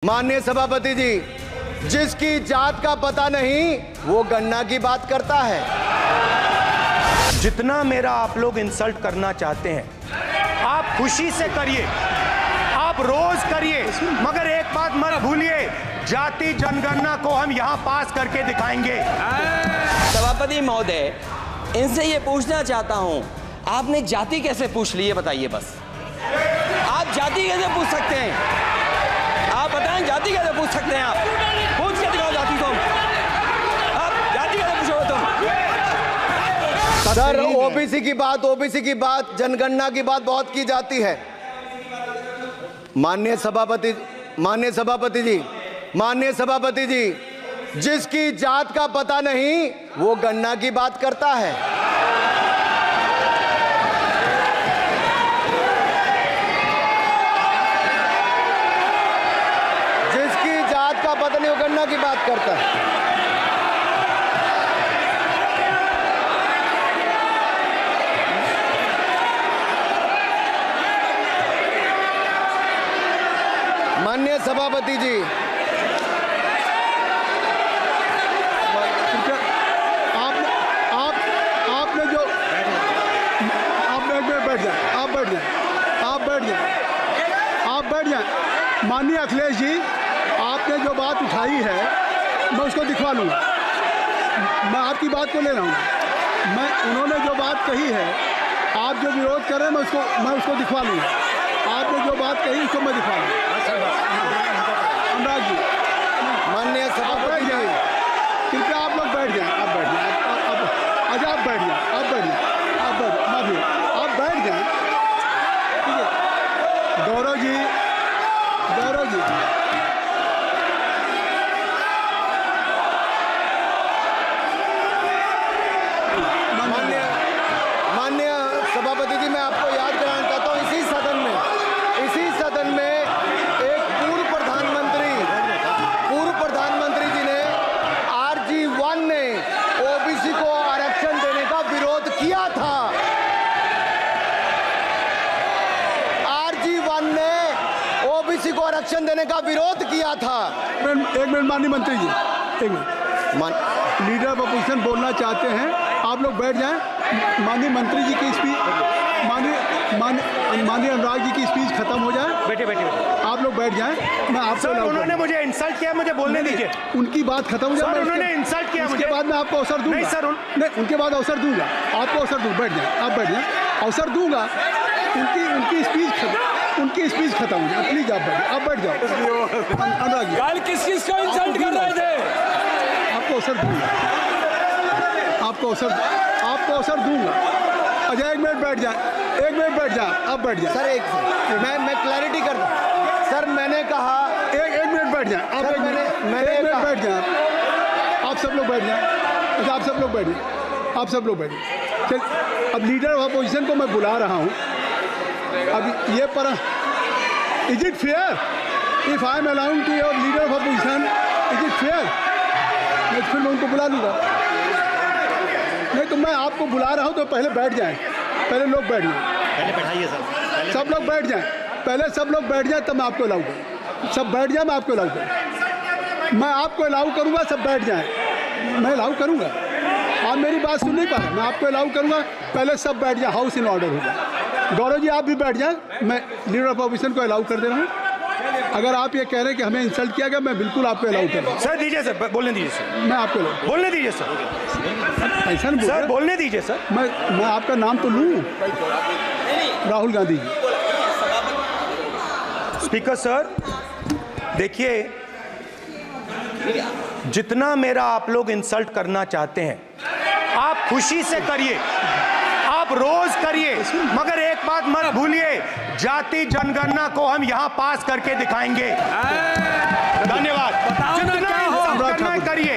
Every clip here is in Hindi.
माननीय सभापति जी, जिसकी जात का पता नहीं वो गन्ना की बात करता है। जितना मेरा आप लोग इंसल्ट करना चाहते हैं आप खुशी से करिए, आप रोज करिए, मगर एक बात मत भूलिए, जाति जनगणना को हम यहां पास करके दिखाएंगे। सभापति महोदय, इनसे ये पूछना चाहता हूं, आपने जाति कैसे पूछ ली है बताइए बस। आप जाति कैसे पूछ सकते हैं? आप बताएं, जाति कैसे पूछ सकते हैं? आप पूछ के दिखाओ जाति तुम। आप जाति कैसे पूछोगे तुम? सर, ओबीसी की बात जनगणना की बात बहुत की जाती है। माननीय सभापति जी, जिसकी जात का पता नहीं वो गन्ना की बात करता है। जिसकी जात का पता नहीं वो गन्ना की बात करता है। माननीय सभापति जी, आप बैठ जाएं। माननीय अखिलेश जी, आपने जो बात उठाई है मैं उसको दिखवा लूँगा। मैं आपकी बात को ले रहा हूँ। उन्होंने जो बात कही है, आप जो विरोध कर रहे हैं मैं उसको दिखवा लूँगा। आपने जो बात कही उसको मैं दिखवा लूँगा। अनुराग जी, माननीय सभापति जी, कृपया आप लोग बैठ जाएं। आप बैठ जाएं। अच्छा, आप बैठ जाएं। आप बैठ जाएं। आप बैठ जाएं। ठीक है। गौरव जी, माननीय सभापति जी, मैं आपको याद कराना चाहता हूँ, इसी सदन में एक पूर्व प्रधानमंत्री जी ने RG1 ने ओबीसी को आरक्षण देने का विरोध किया था। RG1 ने ओबीसी को आरक्षण देने का विरोध किया था। एक मिनट माननीय मंत्री जी, एक मिनट। लीडर ऑफ अपोजिशन बोलना चाहते हैं, आप लोग बैठ जाएं। माननीय मंत्री जी की स्पीच, माननीय अनुराग जी की स्पीच खत्म हो जाए। बैठे आप लोग बैठ जाएं। मैं आपसे उन्होंने मुझे इंसल्ट किया, मुझे बोलने दीजिए। उनकी बात खत्म हो जाए। उन्होंने इंसल्ट किया मुझे। उसके बाद मैं आपको अवसर दूंगा। नहीं सर, नहीं, उनके बाद अवसर दूंगा। आपको अवसर दूंगा। बैठ जाएं। आप बैठ जाएं, अवसर दूंगा। उनकी स्पीच खत्म हो जाए। प्लीज आप बैठ जाओ। अनुराग जी, कल किस को इंसल्ट कर रहे थे? आपको अवसर दूंगा। आपको अवसर दूंगा। अच्छा, एक मिनट बैठ जाए। आप बैठ जाए। सर, मैं क्लैरिटी कर दूं। सर, मैंने कहा एक मिनट बैठ जाए। आप एक मिनट बैठ जाए। आप सब लोग बैठ जाए। अच्छा, आप सब लोग बैठ जाए। चल, अब लीडर ऑफ अपोजिशन को मैं बुला रहा हूँ। अब ये पर is it fair if I am allowed to your leader of opposition? Is it fair? मैं फिर मैं उनको बुला लूँगा। नहीं तो मैं आपको बुला रहा हूँ तो पहले बैठ जाएं। पहले लोग बैठ जाएं। पहले बैठाइए सर। सब लोग बैठ जाएं। पहले सब लोग बैठ जाएं, तब मैं आपको अलाउ करूँ। सब बैठ जाएं, मैं आपको अलाउ करूँ। मैं आपको अलाउ करूँगा, सब बैठ जाएं। मैं अलाउ करूँगा। आप मेरी बात सुन नहीं पा रहे। मैं आपको अलाउ करूँगा, पहले सब बैठ जाएं। हाउस इन ऑर्डर होगा। गौरव जी, आप भी बैठ जाएं। मैं लीडर ऑफ अपोजिशन को अलाउ कर दे रहा हूँ। अगर आप ये कह रहे हैं कि हमें इंसल्ट किया गया, मैं बिल्कुल आपको अलाउ करूँगा। सर दीजिए, सर बोलने दीजिए सर। मैं आपको बोलने दीजिए सर। ऐसा नहीं सर बोलने दीजिए सर। मैं आपका नाम तो लूँ। राहुल गांधी जी। स्पीकर सर, देखिए, जितना मेरा आप लोग इंसल्ट करना चाहते हैं आप खुशी से करिए, आप रोज करिए, मगर एक बात मत भूलिए, जाति जनगणना को हम यहां पास करके दिखाएंगे। धन्यवाद। जितना इंसल्ट करना है करिए।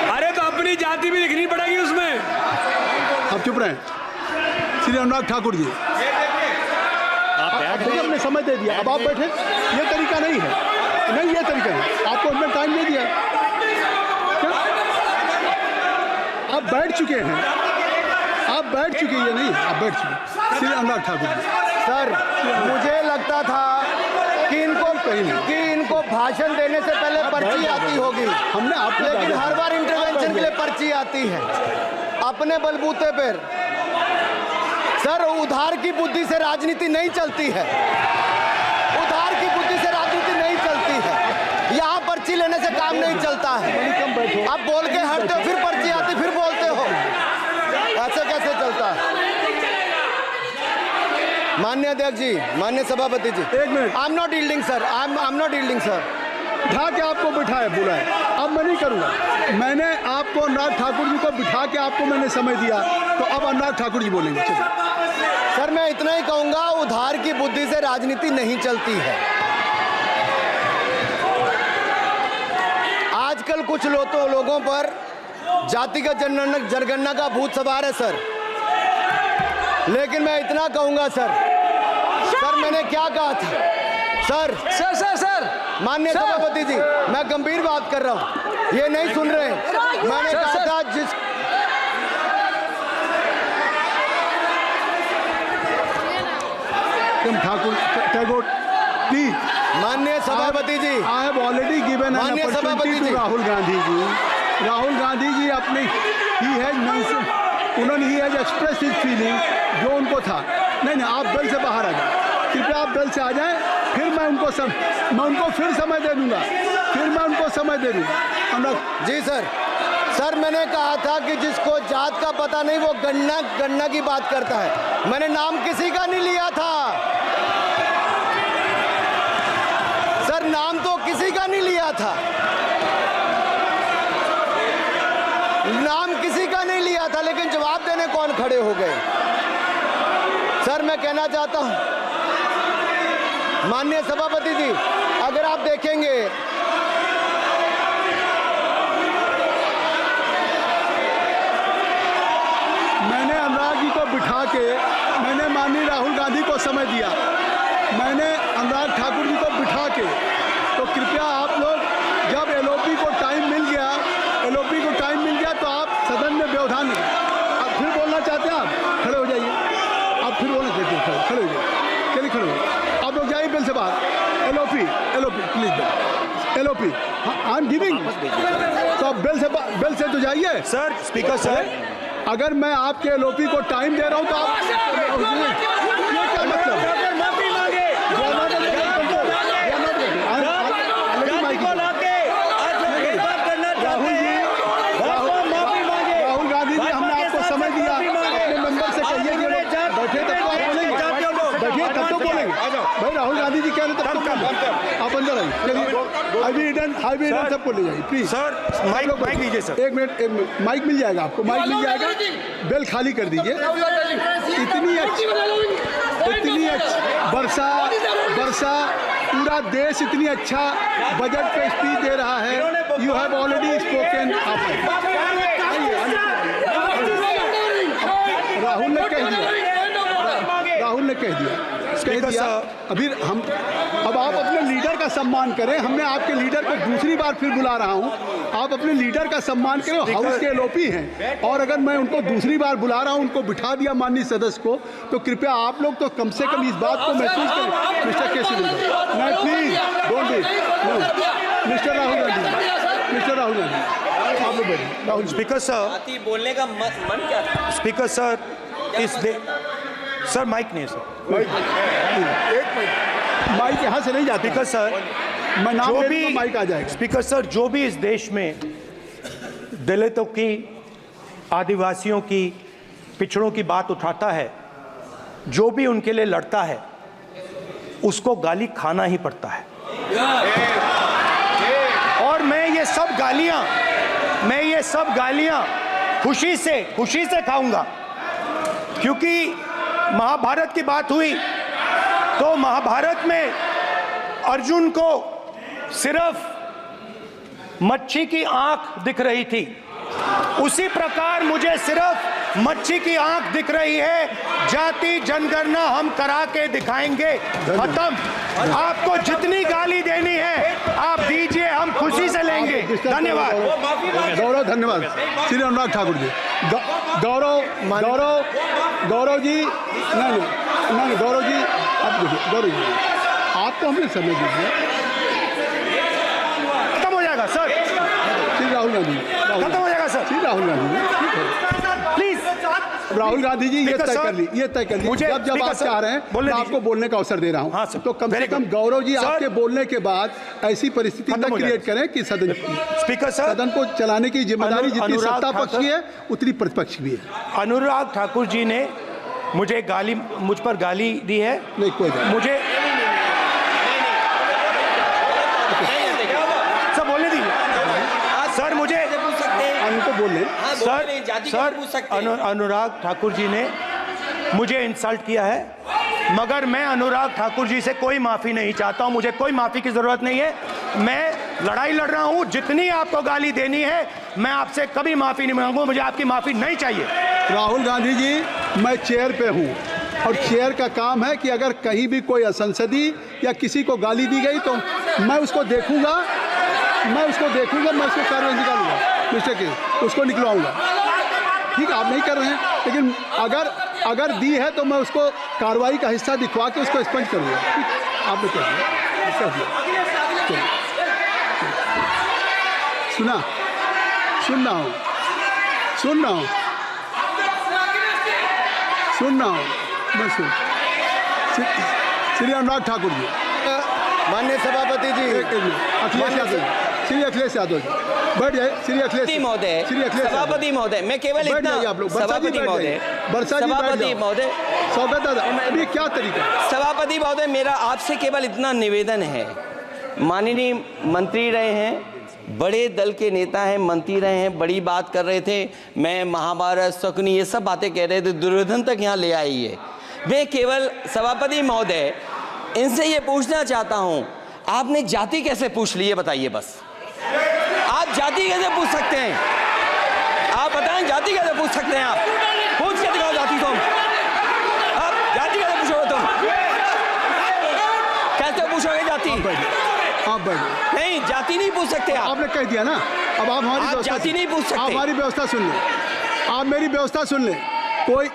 अरे तो अपनी जाति भी दिखनी पड़ेगी उसमें। आप चुप रहें। श्री अनुराग ठाकुर जी, आपने समय दे दिया, अब आप बैठे। ये तरीका नहीं है। नहीं, ये तरीका है। आपको हमने टाइम दे दिया। क्या? आप बैठ चुके हैं। आप बैठ चुके हैं। नहीं, आप बैठ चुके। श्री अनुराग ठाकुर जी। सर, मुझे लगता था कि इनको भाषण देने से पहले पर्ची आती होगी, हमने आपको लेकिन हर बार इंटरवेंशन के लिए पर्ची आती है अपने बलबूते पर। सर, उधार की बुद्धि से राजनीति नहीं चलती है, उधार की बुद्धि से राजनीति नहीं चलती है। यहाँ पर्ची लेने से काम नहीं चलता है। आप बोल के हटते हो, फिर पर्ची आती, फिर बोलते हो, ऐसे कैसे चलता है? माननीय अध्यक्ष जी, माननीय सभापति जी, एक minute. I am not yielding sir, I am not yielding sir. बिठा के आपको बिठाया, बुलाया, अब मैं नहीं करूंगा। मैंने आपको अनुराग ठाकुर जी को बिठा के आपको मैंने समय दिया, तो अब अनुराग ठाकुर जी बोलेंगे। चलिए सर, मैं इतना ही कहूंगा, उधार की बुद्धि से राजनीति नहीं चलती है। आजकल कुछ लोगों पर जातिगत जनगणना का भूत सवार है सर, लेकिन मैं इतना कहूंगा सर, मैंने क्या कहा था सर? सर माननीय सभापति जी, मैं गंभीर बात कर रहा हूं, ये नहीं सुन रहे हैं। मैंने कहा था जिस ठाकुर टैगोर प्लीज। माननीय सभापति जी, I have already given an माननीय सभापति अपॉर्चुनिटी जी, टू राहुल गांधी जी। राहुल गांधी जी अपने ही हैज एक्सप्रेस हिज फीलिंग जो उनको था। नहीं, आप दल से बाहर आ जाए, कृपया आप दल से आ जाएं, फिर मैं उनको फिर समय दे दूंगा, जी सर, मैंने कहा था कि जिसको जात का पता नहीं वो गणना की बात करता है। मैंने नाम किसी का नहीं लिया था सर, नाम तो किसी का नहीं लिया था, नाम किसी का नहीं लिया था, लेकिन जवाब देने कौन खड़े हो गए? सर, मैं कहना चाहता हूं माननीय सभापति जी, अगर आप देखेंगे मैंने अनुराग जी को बिठा के मैंने माननीय राहुल गांधी को समय दिया, मैंने अनुराग ठाकुर जी को बिठा के, तो कृपया आप लोग जब एलओपी को टाइम मिल गया तो आप सदन में व्यवधान नहीं। आप फिर बोलना चाहते हैं, आप खड़े हो जाइए, आप फिर बोलना चाहते हैं, खड़े हो जाइए, चलिए खड़े हो जाइए, आप लोग जाइए बिल से बाहर। LOP please, LOP I am giving, तो आप बिल से तो जाइए। सर, स्पीकर सर, अगर मैं आपके एलओपी को टाइम दे रहा हूं तो आप ये क्या मतलब? राहुल गांधी जी, हमने आपको समय दिया, अपने मेंबर से कहिए कि बैठे तब तो आप बोलेंगे, बैठिए तब तो बोलेंगे। भाई राहुल गांधी जी कह रहे तब तो आप अंदर आइए। चलिए, आई सबको ले जाइए प्लीज। सर, माइक लीजिए सर। एक मिनट, माइक मिल जाएगा आपको, माइक मिल जाएगा, बेल खाली कर दीजिए। इतनी अच्छी वर्षा पूरा देश इतनी अच्छा बजट पे स्पीच दे रहा है। You have already spoken. Rahul ने कह दिया अभी हम, अब आप अपने लीडर का सम्मान करें। हमने आपके लीडर को दूसरी बार फिर बुला रहा हूं, आप अपने लीडर का सम्मान करें। हाउस के एलओपी हैं, और अगर मैं उनको दूसरी बार बुला रहा हूं, उनको बिठा दिया माननीय सदस्य को, तो कृपया आप लोग तो कम से कम इस बात को महसूस करें। मिस्टर केसी नहीं, please don't be mister Rahul Gandhi, आप लोग बैठिए। राहुल स्पीकर सर, बोलने का मन क्या था? स्पीकर सर, सर माइक नहीं है सर, एक मिनट, माइक यहाँ से नहीं जाती। स्पीकर सर, मैं नाम जो ले भी दूंगा, माइक आ जाएगा। स्पीकर सर, जो भी इस देश में दलितों की, आदिवासियों की, पिछड़ों की बात उठाता है, जो भी उनके लिए लड़ता है, उसको गाली खाना ही पड़ता है। और मैं ये सब गालियां खुशी से खाऊंगा, क्योंकि महाभारत की बात हुई तो महाभारत में अर्जुन को सिर्फ मच्छी की आंख दिख रही थी, उसी प्रकार मुझे सिर्फ मच्छी की आंख दिख रही है। जाति जनगणना हम करा के दिखाएंगे, खत्म। आपको जितनी गाली देनी है आप दीजिए, हम खुशी से लेंगे। धन्यवाद। गौरव, धन्यवाद। श्री अनुराग ठाकुर जी, गौरव जी, नहीं गौरव जी, आप देखिए, गौरव जी, आप तो हमें समय दीजिए। खत्म हो जाएगा सर, श्री राहुल गांधी, खत्म हो जाएगा सर, श्री राहुल गांधी जी, ठीक है। प्लीज। राहुल गांधी जी, ये तय कर ली, ये तय कर ली। मुझे जब जब आप चाह रहे हैं मैं आपको बोलने का अवसर दे रहा हूँ। हाँ सर, तो कम से कम गौरव जी आपके बोलने के बाद ऐसी परिस्थिति न क्रिएट करें कि सदन स्पीकर सर, सदन को चलाने की जिम्मेदारी जितनी सत्ता पक्ष की है उतनी प्रतिपक्ष की भी है। अनुराग ठाकुर जी ने मुझे मुझ पर गाली दी है। नहीं, कोई बात मुझे सर बोलने दी सर, मुझे उनको बोलने सर अनुराग ठाकुर जी ने मुझे इंसल्ट किया है, मगर मैं अनुराग ठाकुर जी से कोई माफ़ी नहीं चाहता हूं। मुझे कोई माफ़ी की ज़रूरत नहीं है। मैं लड़ाई लड़ रहा हूं। जितनी आपको गाली देनी है मैं आपसे कभी माफ़ी नहीं मांगूंगा। मुझे आपकी माफ़ी नहीं चाहिए। राहुल गांधी जी, मैं चेयर पे हूँ और चेयर का काम है कि अगर कहीं भी कोई असंसदीय या किसी को गाली दी गई तो मैं उसको देखूंगा, मैं उसको कार्रवाई निकालूंगा, मिस्टर के उसको निकलवाऊंगा। ठीक है, आप नहीं कर रहे हैं, लेकिन अगर दी है तो मैं उसको कार्रवाई का हिस्सा दिखवा के उसको स्पंज करूंगा। ठीक, आपने कर दिया। सुन रहा हूँ मैं श्री अनुराग ठाकुर जी, माननीय सभापति जी, अखिलेश यादव, श्री अखिलेश यादव जी बैठ जाए। श्री अखिलेश महोदय, सभापति महोदय, मैं केवल इतना, सभापति महोदय, सभापति महोदय, स्वागत है। अभी क्या तरीका है? सभापति महोदय, मेरा आपसे केवल इतना निवेदन है। माननीय मंत्री रहे हैं, बड़े दल के नेता हैं, मंत्री रहे हैं, बड़ी बात कर रहे थे। मैं महाभारत, शकुनी, ये सब बातें कह रहे थे, दुर्योधन तक यहाँ ले आई है। मैं केवल सभापति महोदय इनसे ये पूछना चाहता हूँ, आपने जाति कैसे पूछ ली है बताइए बस। आप जाति कैसे पूछ सकते हैं? आप बताएं, जाति कैसे पूछ सकते हैं? आप पूछ के दिखाओ जाति तुम। आप जाति कैसे पूछोगे तुम? कैसे पूछोगे जाति? आप बैठ नहीं, जाति नहीं पूछ सकते आप। आपने कह दिया ना, अब आप हमारी जाति नहीं पूछ सकते। आप हमारी व्यवस्था सुन लें, आप मेरी व्यवस्था सुन लें।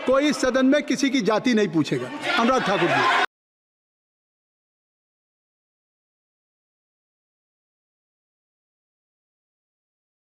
कोई सदन में किसी की जाति नहीं पूछेगा। अनुराग ठाकुर जी।